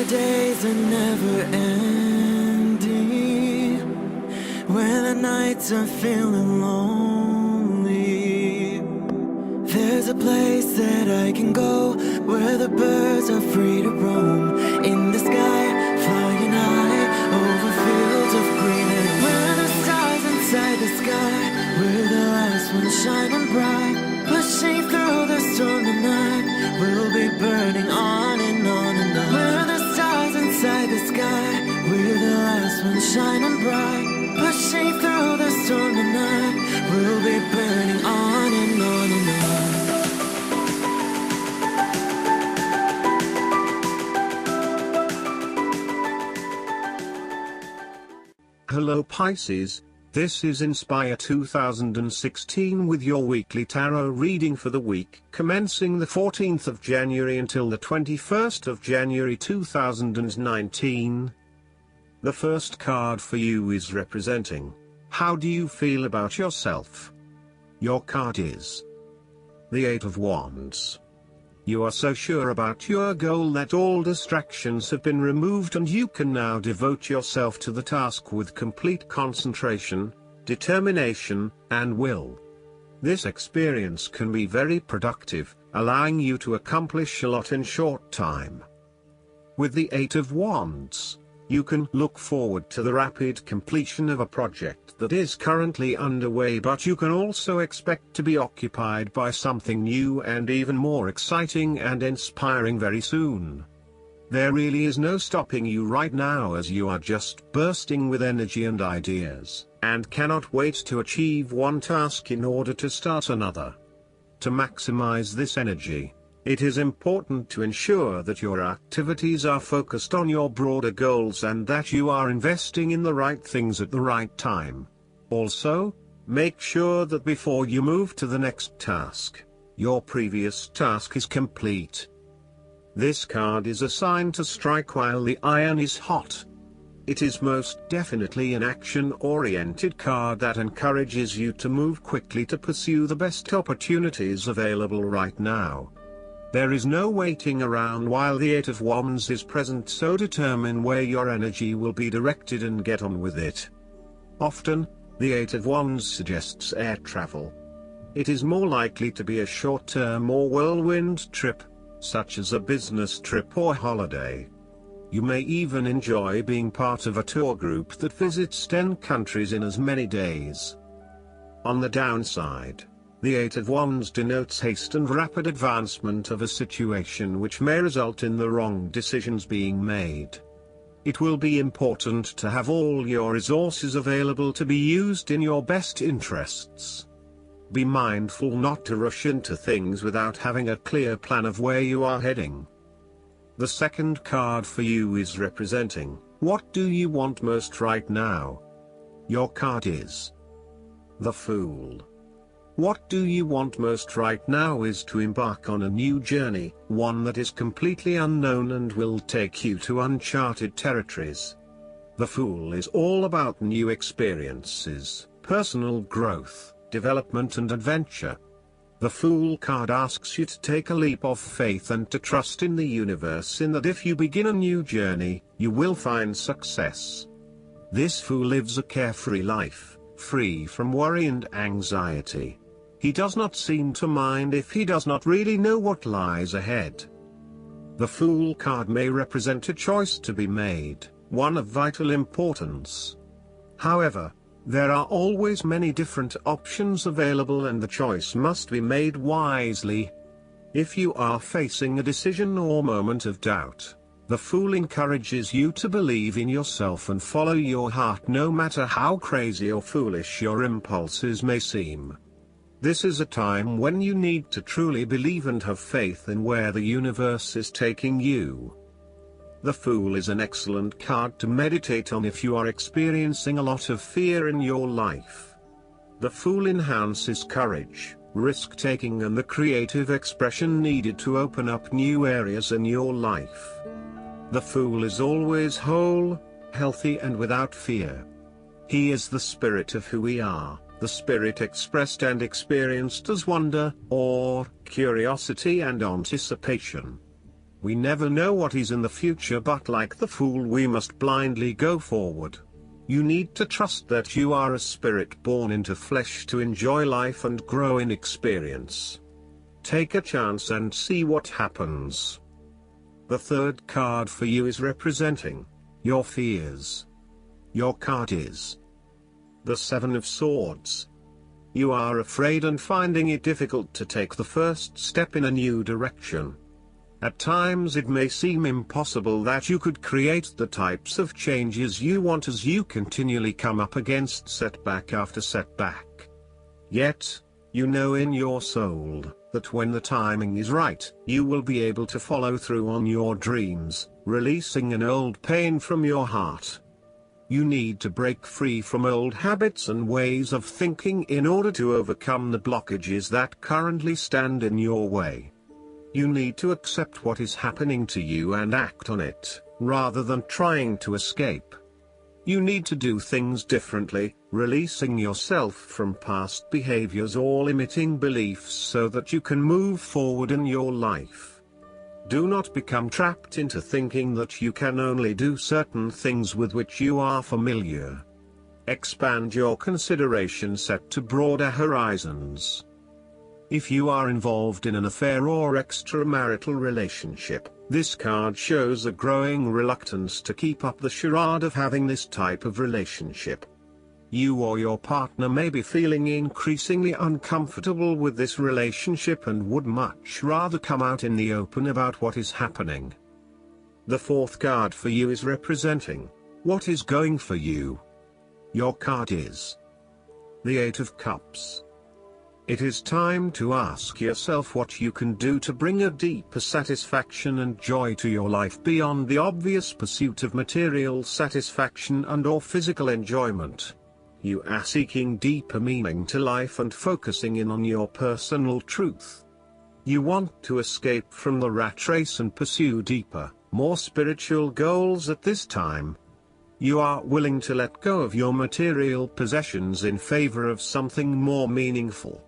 the days are never ending, when the nights are feeling lonely, there's a place that I can go, where the birds are free to roam, in the sky, flying high, over fields of green, and where the stars inside the sky, we're the last ones shining bright, pushing through the storm tonight, we'll be burning on and on and on. We're the stars inside the sky, we're the last ones shining bright, pushing through the storm tonight, we'll be burning on and on and on. Hello Pisces, this is Inspire 2016 with your weekly tarot reading for the week commencing the 14th of January until the 21st of January 2019. The first card for you is representing, how do you feel about yourself? Your card is the Eight of Wands. You are so sure about your goal that all distractions have been removed and you can now devote yourself to the task with complete concentration, determination, and will. This experience can be very productive, allowing you to accomplish a lot in short time. With the Eight of Wands, you can look forward to the rapid completion of a project that is currently underway, but you can also expect to be occupied by something new and even more exciting and inspiring very soon. There really is no stopping you right now, as you are just bursting with energy and ideas, and cannot wait to achieve one task in order to start another. To maximize this energy, it is important to ensure that your activities are focused on your broader goals and that you are investing in the right things at the right time. Also, make sure that before you move to the next task, your previous task is complete. This card is a sign to strike while the iron is hot. It is most definitely an action-oriented card that encourages you to move quickly to pursue the best opportunities available right now. There is no waiting around while the Eight of Wands is present, so determine where your energy will be directed and get on with it. Often, the Eight of Wands suggests air travel. It is more likely to be a short-term or whirlwind trip, such as a business trip or holiday. You may even enjoy being part of a tour group that visits 10 countries in as many days. On the downside, the Eight of Wands denotes haste and rapid advancement of a situation which may result in the wrong decisions being made. It will be important to have all your resources available to be used in your best interests. Be mindful not to rush into things without having a clear plan of where you are heading. The second card for you is representing, what do you want most right now? Your card is the Fool. What do you want most right now is to embark on a new journey, one that is completely unknown and will take you to uncharted territories. The Fool is all about new experiences, personal growth, development and adventure. The Fool card asks you to take a leap of faith and to trust in the universe in that if you begin a new journey, you will find success. This Fool lives a carefree life, free from worry and anxiety. He does not seem to mind if he does not really know what lies ahead. The Fool card may represent a choice to be made, one of vital importance. However, there are always many different options available and the choice must be made wisely. If you are facing a decision or moment of doubt, the Fool encourages you to believe in yourself and follow your heart no matter how crazy or foolish your impulses may seem. This is a time when you need to truly believe and have faith in where the universe is taking you. The Fool is an excellent card to meditate on if you are experiencing a lot of fear in your life. The Fool enhances courage, risk-taking and the creative expression needed to open up new areas in your life. The Fool is always whole, healthy and without fear. He is the spirit of who we are, the spirit expressed and experienced as wonder, awe, curiosity and anticipation. We never know what is in the future, but like the fool we must blindly go forward. You need to trust that you are a spirit born into flesh to enjoy life and grow in experience. Take a chance and see what happens. The third card for you is representing your fears. Your card is the Seven of Swords. You are afraid and finding it difficult to take the first step in a new direction. At times it may seem impossible that you could create the types of changes you want as you continually come up against setback after setback. Yet, you know in your soul that when the timing is right, you will be able to follow through on your dreams, releasing an old pain from your heart. You need to break free from old habits and ways of thinking in order to overcome the blockages that currently stand in your way. You need to accept what is happening to you and act on it, rather than trying to escape. You need to do things differently, releasing yourself from past behaviors or limiting beliefs so that you can move forward in your life. Do not become trapped into thinking that you can only do certain things with which you are familiar. Expand your consideration set to broader horizons. If you are involved in an affair or extramarital relationship, this card shows a growing reluctance to keep up the charade of having this type of relationship. You or your partner may be feeling increasingly uncomfortable with this relationship and would much rather come out in the open about what is happening. The fourth card for you is representing what is going for you. Your card is the Eight of Cups. It is time to ask yourself what you can do to bring a deeper satisfaction and joy to your life beyond the obvious pursuit of material satisfaction and/or physical enjoyment. You are seeking deeper meaning to life and focusing in on your personal truth. You want to escape from the rat race and pursue deeper, more spiritual goals at this time. You are willing to let go of your material possessions in favor of something more meaningful.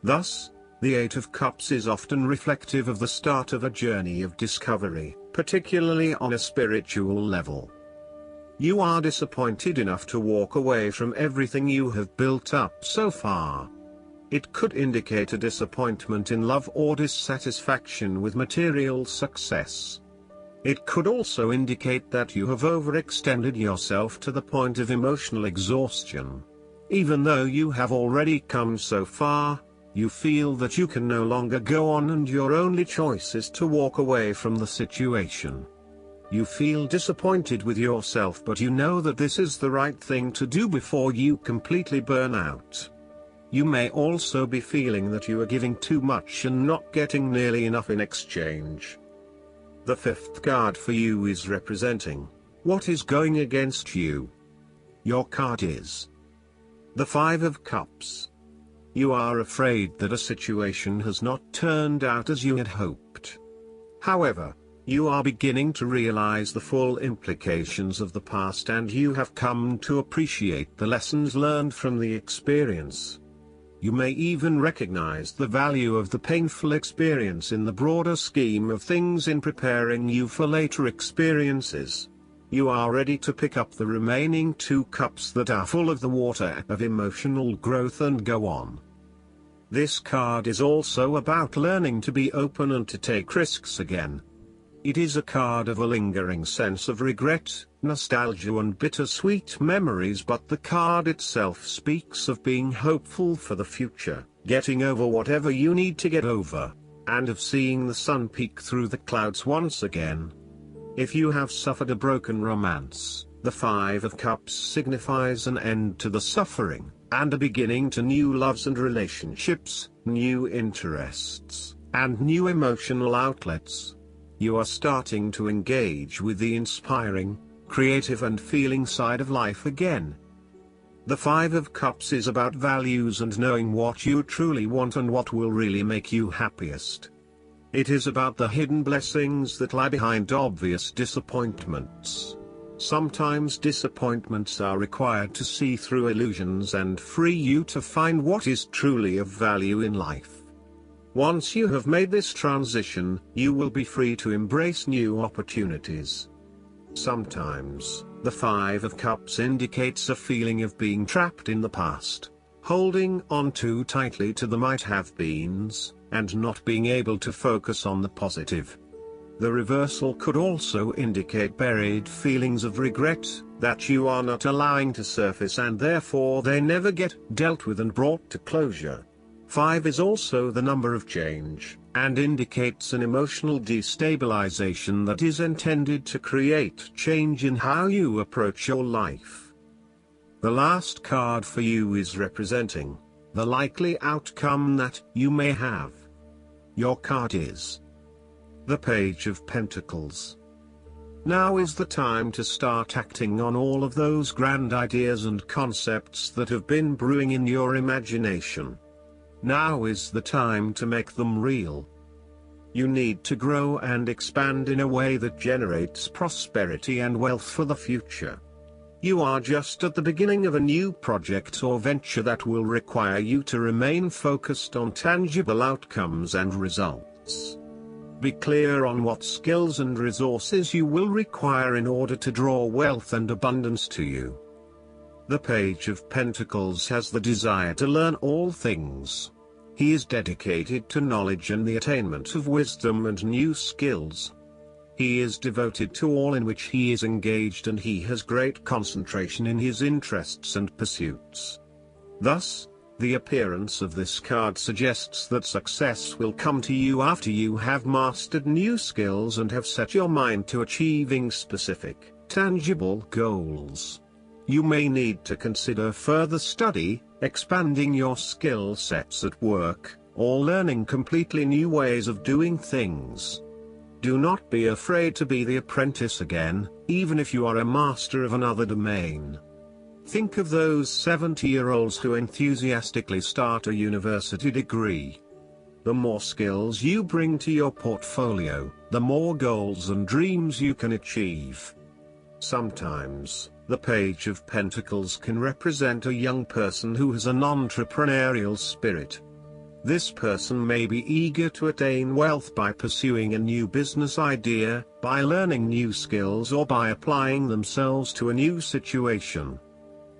Thus, the Eight of Cups is often reflective of the start of a journey of discovery, particularly on a spiritual level. You are disappointed enough to walk away from everything you have built up so far. It could indicate a disappointment in love or dissatisfaction with material success. It could also indicate that you have overextended yourself to the point of emotional exhaustion. Even though you have already come so far, you feel that you can no longer go on and your only choice is to walk away from the situation. You feel disappointed with yourself, but you know that this is the right thing to do before you completely burn out. You may also be feeling that you are giving too much and not getting nearly enough in exchange. The fifth card for you is representing what is going against you. Your card is the Five of Cups. You are afraid that a situation has not turned out as you had hoped. However, you are beginning to realize the full implications of the past and you have come to appreciate the lessons learned from the experience. You may even recognize the value of the painful experience in the broader scheme of things in preparing you for later experiences. You are ready to pick up the remaining two cups that are full of the water of emotional growth and go on. This card is also about learning to be open and to take risks again. It is a card of a lingering sense of regret, nostalgia and bittersweet memories, but the card itself speaks of being hopeful for the future, getting over whatever you need to get over, and of seeing the sun peek through the clouds once again. If you have suffered a broken romance, the Five of Cups signifies an end to the suffering, and a beginning to new loves and relationships, new interests, and new emotional outlets. You are starting to engage with the inspiring, creative and feeling side of life again. The Five of Cups is about values and knowing what you truly want and what will really make you happiest. It is about the hidden blessings that lie behind obvious disappointments. Sometimes disappointments are required to see through illusions and free you to find what is truly of value in life. Once you have made this transition, you will be free to embrace new opportunities. Sometimes, the Five of Cups indicates a feeling of being trapped in the past, holding on too tightly to the might-have-beens, and not being able to focus on the positive. The reversal could also indicate buried feelings of regret, that you are not allowing to surface and therefore they never get dealt with and brought to closure. 5 is also the number of change, and indicates an emotional destabilization that is intended to create change in how you approach your life. The last card for you is representing the likely outcome that you may have. Your card is the Page of Pentacles. Now is the time to start acting on all of those grand ideas and concepts that have been brewing in your imagination. Now is the time to make them real. You need to grow and expand in a way that generates prosperity and wealth for the future. You are just at the beginning of a new project or venture that will require you to remain focused on tangible outcomes and results. Be clear on what skills and resources you will require in order to draw wealth and abundance to you. The Page of Pentacles has the desire to learn all things. He is dedicated to knowledge and the attainment of wisdom and new skills. He is devoted to all in which he is engaged, and he has great concentration in his interests and pursuits. Thus, the appearance of this card suggests that success will come to you after you have mastered new skills and have set your mind to achieving specific, tangible goals. You may need to consider further study, expanding your skill sets at work, or learning completely new ways of doing things. Do not be afraid to be the apprentice again, even if you are a master of another domain. Think of those 70-year-olds who enthusiastically start a university degree. The more skills you bring to your portfolio, the more goals and dreams you can achieve. Sometimes, the Page of Pentacles can represent a young person who has an entrepreneurial spirit. This person may be eager to attain wealth by pursuing a new business idea, by learning new skills, or by applying themselves to a new situation.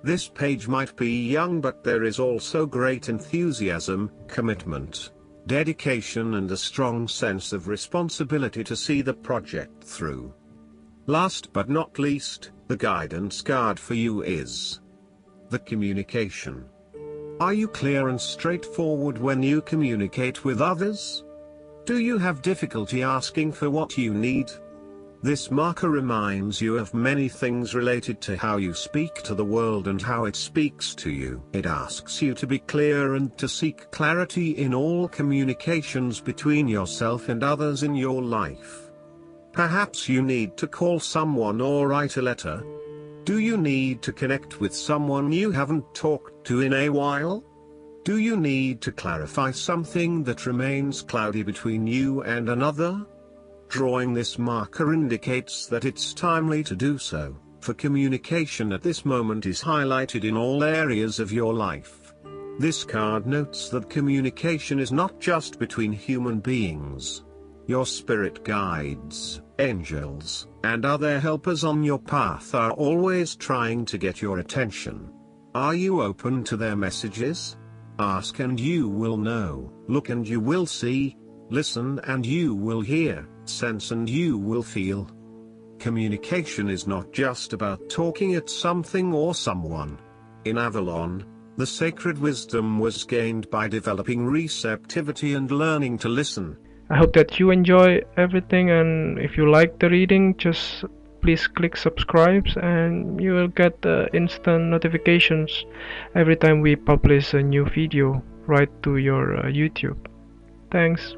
This page might be young, but there is also great enthusiasm, commitment, dedication, and a strong sense of responsibility to see the project through. Last but not least, the guidance card for you is the Communication. Are you clear and straightforward when you communicate with others? Do you have difficulty asking for what you need? This marker reminds you of many things related to how you speak to the world and how it speaks to you. It asks you to be clear and to seek clarity in all communications between yourself and others in your life. Perhaps you need to call someone or write a letter. Do you need to connect with someone you haven't talked to in a while? Do you need to clarify something that remains cloudy between you and another? Drawing this marker indicates that it's timely to do so, for communication at this moment is highlighted in all areas of your life. This card notes that communication is not just between human beings. Your spirit guides, angels, and other helpers on your path are always trying to get your attention. Are you open to their messages? Ask and you will know, look and you will see, listen and you will hear, sense and you will feel. Communication is not just about talking at something or someone. In Avalon, the sacred wisdom was gained by developing receptivity and learning to listen. I hope that you enjoy everything, and if you like the reading, just please click subscribe and you will get instant notifications every time we publish a new video right to your YouTube. Thanks.